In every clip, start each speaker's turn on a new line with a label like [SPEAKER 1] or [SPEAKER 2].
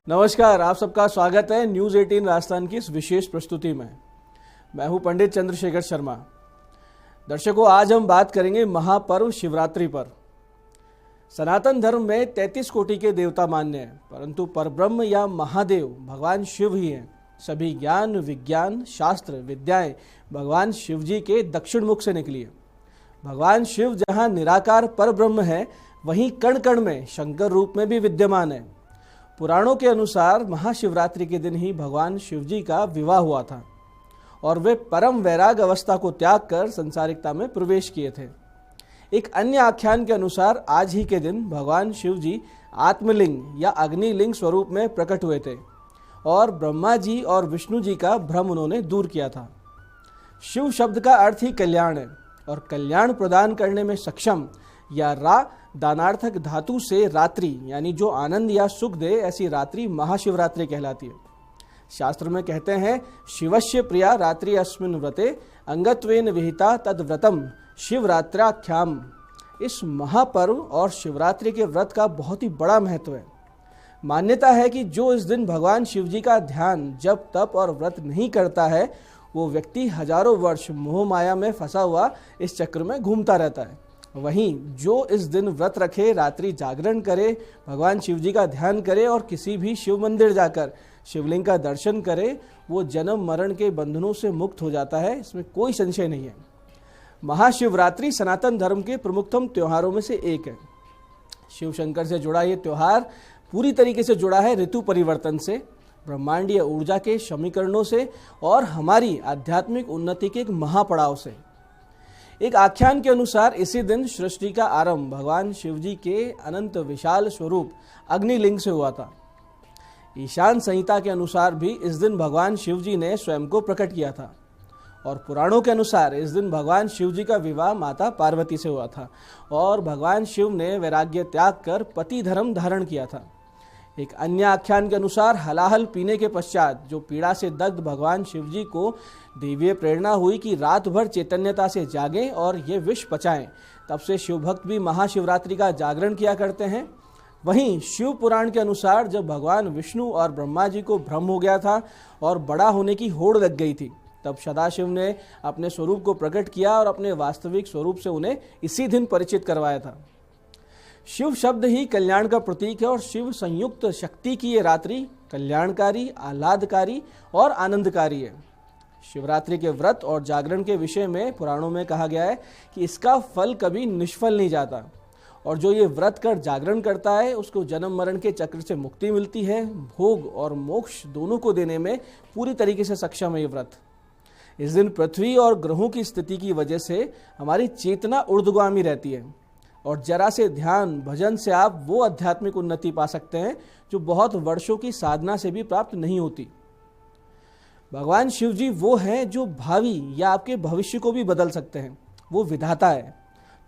[SPEAKER 1] नमस्कार, आप सबका स्वागत है न्यूज़ 18 राजस्थान की इस विशेष प्रस्तुति में। मैं हूं पंडित चंद्रशेखर शर्मा। दर्शकों, आज हम बात करेंगे महापर्व शिवरात्रि पर। सनातन धर्म में 33 कोटि के देवता मान्य हैं, परंतु परब्रह्म या महादेव भगवान शिव ही हैं। सभी ज्ञान, विज्ञान, शास्त्र, विद्याएं भगवान शिव जी के दक्षिण मुख से निकली है। भगवान शिव जहाँ निराकार परब्रह्म है, वहीं कण कण में शंकर रूप में भी विद्यमान है। पुराणों के अनुसार महाशिवरात्रि के दिन ही भगवान शिव जी का विवाह हुआ था और वे परम वैराग अवस्था को त्याग कर संसारिकता में प्रवेश किए थे। एक अन्य आख्यान के अनुसार आज ही के दिन भगवान शिव जी आत्मलिंग या अग्निलिंग स्वरूप में प्रकट हुए थे और ब्रह्मा जी और विष्णु जी का भ्रम उन्होंने दूर किया था। शिव शब्द का अर्थ ही कल्याण है और कल्याण प्रदान करने में सक्षम या दानार्थक धातु से रात्रि यानी जो आनंद या सुख दे, ऐसी रात्रि महाशिवरात्रि कहलाती है। शास्त्र में कहते हैं, शिवस्य प्रिया रात्रि अस्मिन् व्रते अंगत्वेन विहिता तद व्रतम शिवरात्र्याख्याम। इस महापर्व और शिवरात्रि के व्रत का बहुत ही बड़ा महत्व है। मान्यता है कि जो इस दिन भगवान शिव जी का ध्यान, जप, तप और व्रत नहीं करता है, वो व्यक्ति हजारों वर्ष मोह माया में फंसा हुआ इस चक्र में घूमता रहता है। वहीं जो इस दिन व्रत रखे, रात्रि जागरण करे, भगवान शिव जी का ध्यान करे और किसी भी शिव मंदिर जाकर शिवलिंग का दर्शन करे, वो जन्म मरण के बंधनों से मुक्त हो जाता है। इसमें कोई संशय नहीं है। महाशिवरात्रि सनातन धर्म के प्रमुखतम त्योहारों में से एक है। शिव शंकर से जुड़ा ये त्योहार पूरी तरीके से जुड़ा है ऋतु परिवर्तन से, ब्रह्मांडीय ऊर्जा के समीकरणों से और हमारी आध्यात्मिक उन्नति के एक महापड़ाव से। एक आख्यान के अनुसार इसी दिन सृष्टि का आरंभ भगवान शिव जी के अनंत विशाल स्वरूप अग्निलिंग से हुआ था। ईशान संहिता के अनुसार भी इस दिन भगवान शिव जी ने स्वयं को प्रकट किया था और पुराणों के अनुसार इस दिन भगवान शिव जी का विवाह माता पार्वती से हुआ था और भगवान शिव ने वैराग्य त्याग कर पति धर्म धारण किया था। एक अन्य आख्यान के अनुसार हलाहल पीने के पश्चात जो पीड़ा से दग्ध भगवान शिव जी को दैवीय प्रेरणा हुई कि रात भर चैतन्यता से जागें और ये विष पचाएं। तब से शिव भक्त भी महाशिवरात्रि का जागरण किया करते हैं। वहीं शिव पुराण के अनुसार जब भगवान विष्णु और ब्रह्मा जी को भ्रम हो गया था और बड़ा होने की होड़ लग गई थी, तब सदाशिव ने अपने स्वरूप को प्रकट किया और अपने वास्तविक स्वरूप से उन्हें इसी दिन परिचित करवाया था। शिव शब्द ही कल्याण का प्रतीक है और शिव संयुक्त शक्ति की ये रात्रि कल्याणकारी, आह्लादकारी और आनंदकारी है। शिवरात्रि के व्रत और जागरण के विषय में पुराणों में कहा गया है कि इसका फल कभी निष्फल नहीं जाता और जो ये व्रत कर जागरण करता है उसको जन्म मरण के चक्र से मुक्ति मिलती है। भोग और मोक्ष दोनों को देने में पूरी तरीके से सक्षम है ये व्रत। इस दिन पृथ्वी और ग्रहों की स्थिति की वजह से हमारी चेतना ऊर्ध्वगामी रहती है और जरा से ध्यान, भजन से आप वो आध्यात्मिक उन्नति पा सकते हैं जो बहुत वर्षों की साधना से भी प्राप्त नहीं होती। भगवान शिव जी वो हैं जो भावी या आपके भविष्य को भी बदल सकते हैं। वो विधाता है।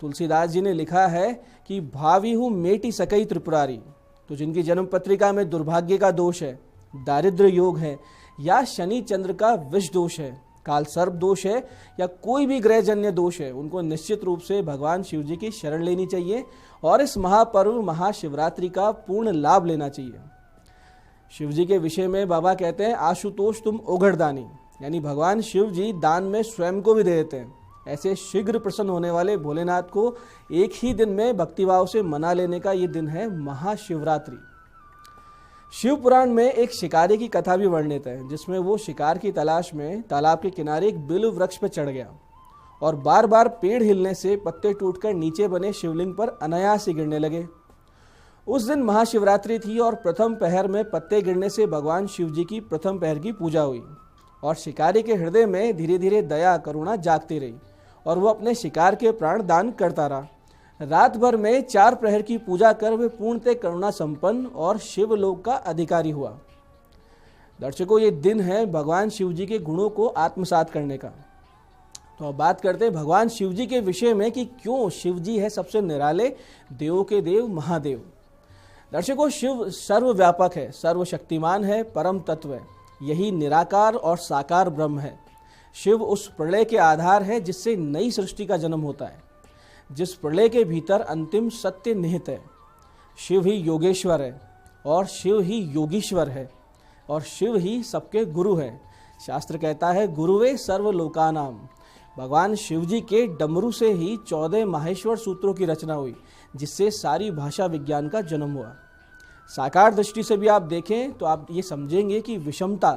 [SPEAKER 1] तुलसीदास जी ने लिखा है कि भावी हूँ मेटी सकई त्रिपुरारी। तो जिनकी जन्म पत्रिका में दुर्भाग्य का दोष है, दारिद्र्य योग है या शनि चंद्र का विष दोष है, काल सर्प दोष है या कोई भी ग्रहजन्य दोष है, उनको निश्चित रूप से भगवान शिव जी की शरण लेनी चाहिए और इस महापर्व महाशिवरात्रि का पूर्ण लाभ लेना चाहिए। शिव जी के विषय में बाबा कहते हैं, आशुतोष तुम ओघड़दानी, यानी भगवान शिव जी दान में स्वयं को भी दे देते हैं। ऐसे शीघ्र प्रसन्न होने वाले भोलेनाथ को एक ही दिन में भक्तिभाव से मना लेने का ये दिन है महाशिवरात्रि। शिव पुराण में एक शिकारी की कथा भी वर्णित है, जिसमें वो शिकार की तलाश में तालाब के किनारे एक बिल्व वृक्ष पर चढ़ गया और बार बार पेड़ हिलने से पत्ते टूटकर नीचे बने शिवलिंग पर अनायास ही गिरने लगे। उस दिन महाशिवरात्रि थी और प्रथम पहर में पत्ते गिरने से भगवान शिव जी की प्रथम पहर की पूजा हुई और शिकारी के हृदय में धीरे धीरे दया करुणा जागती रही और वो अपने शिकार के प्राण दान करता रहा। रात भर में 4 प्रहर की पूजा कर वे पूर्णतः करुणा संपन्न और शिवलोक का अधिकारी हुआ। दर्शकों, ये दिन है भगवान शिव जी के गुणों को आत्मसात करने का। तो अब बात करते हैं भगवान शिव जी के विषय में कि क्यों शिव जी है सबसे निराले, देवों के देव, महादेव। दर्शकों, शिव सर्वव्यापक है, सर्वशक्तिमान है, परम तत्व है। यही निराकार और साकार ब्रह्म है। शिव उस प्रलय के आधार है जिससे नई सृष्टि का जन्म होता है, जिस प्रलय के भीतर अंतिम सत्य निहित है। शिव ही योगेश्वर है और शिव ही योगीश्वर है और शिव ही सबके गुरु है। शास्त्र कहता है गुरुवे सर्वलोकानाम। भगवान शिव जी के डमरू से ही 14 माहेश्वर सूत्रों की रचना हुई, जिससे सारी भाषा विज्ञान का जन्म हुआ। साकार दृष्टि से भी आप देखें तो आप ये समझेंगे कि विषमता,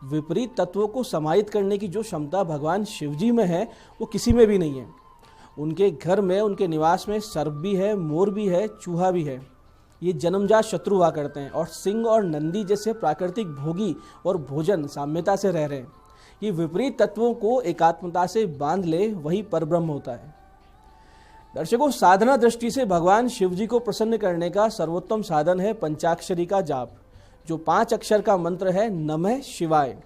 [SPEAKER 1] विपरीत तत्वों को समाहित करने की जो क्षमता भगवान शिव जी में है वो किसी में भी नहीं है। उनके घर में, उनके निवास में सर्प भी है, मोर भी है, चूहा भी है। ये जन्मजात शत्रु हुआ करते हैं और सिंह और नंदी जैसे प्राकृतिक भोगी और भोजन साम्यता से रह रहे हैं। ये विपरीत तत्वों को एकात्मता से बांध ले वही परब्रह्म होता है। दर्शकों, साधना दृष्टि से भगवान शिव जी को प्रसन्न करने का सर्वोत्तम साधन है पंचाक्षरी का जाप, जो 5 अक्षर का मंत्र है नमः शिवाय।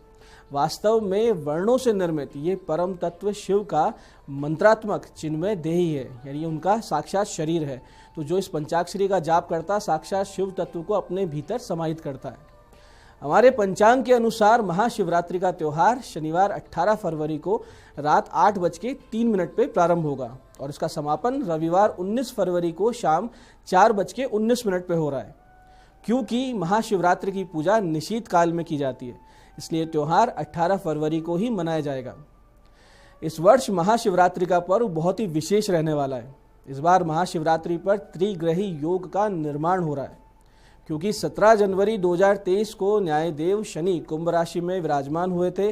[SPEAKER 1] वास्तव में वर्णों से निर्मित ये परम तत्व शिव का मंत्रात्मक चिन्मय देही है, यानी उनका साक्षात शरीर है। तो जो इस पंचाक्षरी का जाप करता साक्षात शिव तत्व को अपने भीतर समाहित करता है। हमारे पंचांग के अनुसार महाशिवरात्रि का त्यौहार शनिवार 18 फरवरी को रात 8:03 पे प्रारंभ होगा और इसका समापन रविवार 19 फरवरी को शाम 4:19 पे हो रहा है। क्योंकि महाशिवरात्रि की पूजा निशीत काल में की जाती है, इसलिए त्यौहार 18 फरवरी को ही मनाया जाएगा। इस वर्ष महाशिवरात्रि का पर्व बहुत ही विशेष रहने वाला है। इस बार महाशिवरात्रि पर त्रिग्रही योग का निर्माण हो रहा है, क्योंकि 17 जनवरी 2023 को न्यायदेव शनि कुंभ राशि में विराजमान हुए थे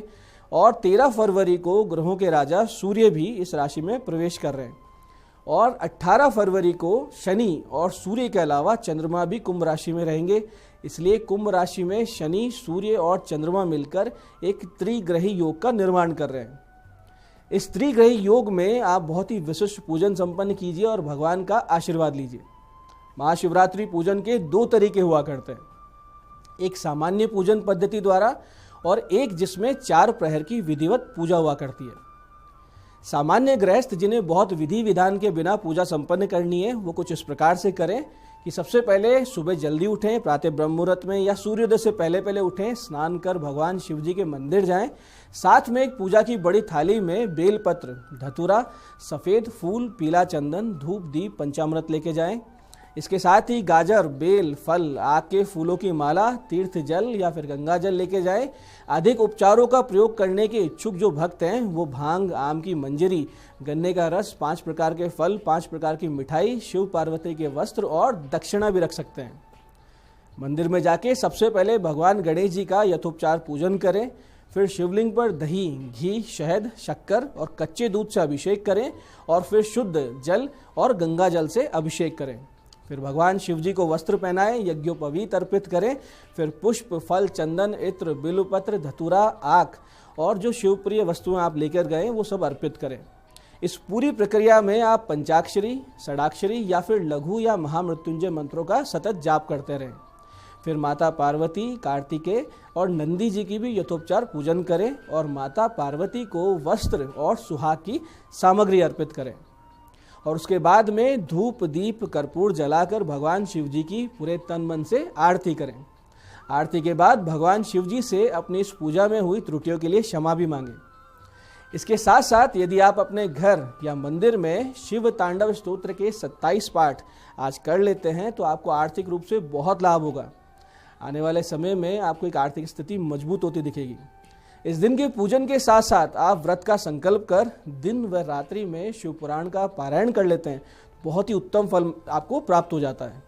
[SPEAKER 1] और 13 फरवरी को ग्रहों के राजा सूर्य भी इस राशि में प्रवेश कर रहे हैं और 18 फरवरी को शनि और सूर्य के अलावा चंद्रमा भी कुंभ राशि में रहेंगे। इसलिए कुंभ राशि में शनि, सूर्य और चंद्रमा मिलकर एक त्रिग्रही योग का निर्माण कर रहे हैं। इस त्रिग्रही योग में आप बहुत ही विशिष्ट पूजन संपन्न कीजिए और भगवान का आशीर्वाद लीजिए। महाशिवरात्रि पूजन के 2 तरीके हुआ करते हैं, एक सामान्य पूजन पद्धति द्वारा और एक जिसमें 4 प्रहर की विधिवत पूजा हुआ करती है। सामान्य गृहस्थ जिन्हें बहुत विधि विधान के बिना पूजा संपन्न करनी है वो कुछ इस प्रकार से करें कि सबसे पहले सुबह जल्दी उठें, प्रातः ब्रह्म मुहूर्त में या सूर्योदय से पहले उठें, स्नान कर भगवान शिव जी के मंदिर जाएं। साथ में एक पूजा की बड़ी थाली में बेलपत्र, धतूरा, सफ़ेद फूल, पीला चंदन, धूप, दीप, पंचामृत लेके जाएं। इसके साथ ही गाजर, बेल, फल, आग के फूलों की माला, तीर्थ जल या फिर गंगा जल लेके जाएं। अधिक उपचारों का प्रयोग करने के इच्छुक जो भक्त हैं वो भांग, आम की मंजरी, गन्ने का रस, 5 प्रकार के फल, 5 प्रकार की मिठाई, शिव पार्वती के वस्त्र और दक्षिणा भी रख सकते हैं। मंदिर में जाके सबसे पहले भगवान गणेश जी का यथोपचार पूजन करें, फिर शिवलिंग पर दही, घी, शहद, शक्कर और कच्चे दूध से अभिषेक करें और फिर शुद्ध जल और गंगा जल से अभिषेक करें। फिर भगवान शिव जी को वस्त्र पहनाएं, यज्ञोपवीत अर्पित करें, फिर पुष्प, फल, चंदन, इत्र, बिल्वपत्र, धतूरा, आक और जो शिवप्रिय वस्तुएं आप लेकर गए वो सब अर्पित करें। इस पूरी प्रक्रिया में आप पंचाक्षरी, षडाक्षरी या फिर लघु या महामृत्युंजय मंत्रों का सतत जाप करते रहें। फिर माता पार्वती, कार्तिकेय और नंदी जी की भी यथोपचार पूजन करें और माता पार्वती को वस्त्र और सुहाग की सामग्री अर्पित करें और उसके बाद में धूप, दीप, कर्पूर जलाकर भगवान शिव जी की पूरे तन मन से आरती करें। आरती के बाद भगवान शिव जी से अपनी इस पूजा में हुई त्रुटियों के लिए क्षमा भी मांगें। इसके साथ साथ यदि आप अपने घर या मंदिर में शिव तांडव स्तोत्र के 27 पाठ आज कर लेते हैं तो आपको आर्थिक रूप से बहुत लाभ होगा। आने वाले समय में आपको एक आर्थिक स्थिति मजबूत होती दिखेगी। इस दिन के पूजन के साथ साथ आप व्रत का संकल्प कर दिन व रात्रि में शिव पुराण का पारायण कर लेते हैं, बहुत ही उत्तम फल आपको प्राप्त हो जाता है।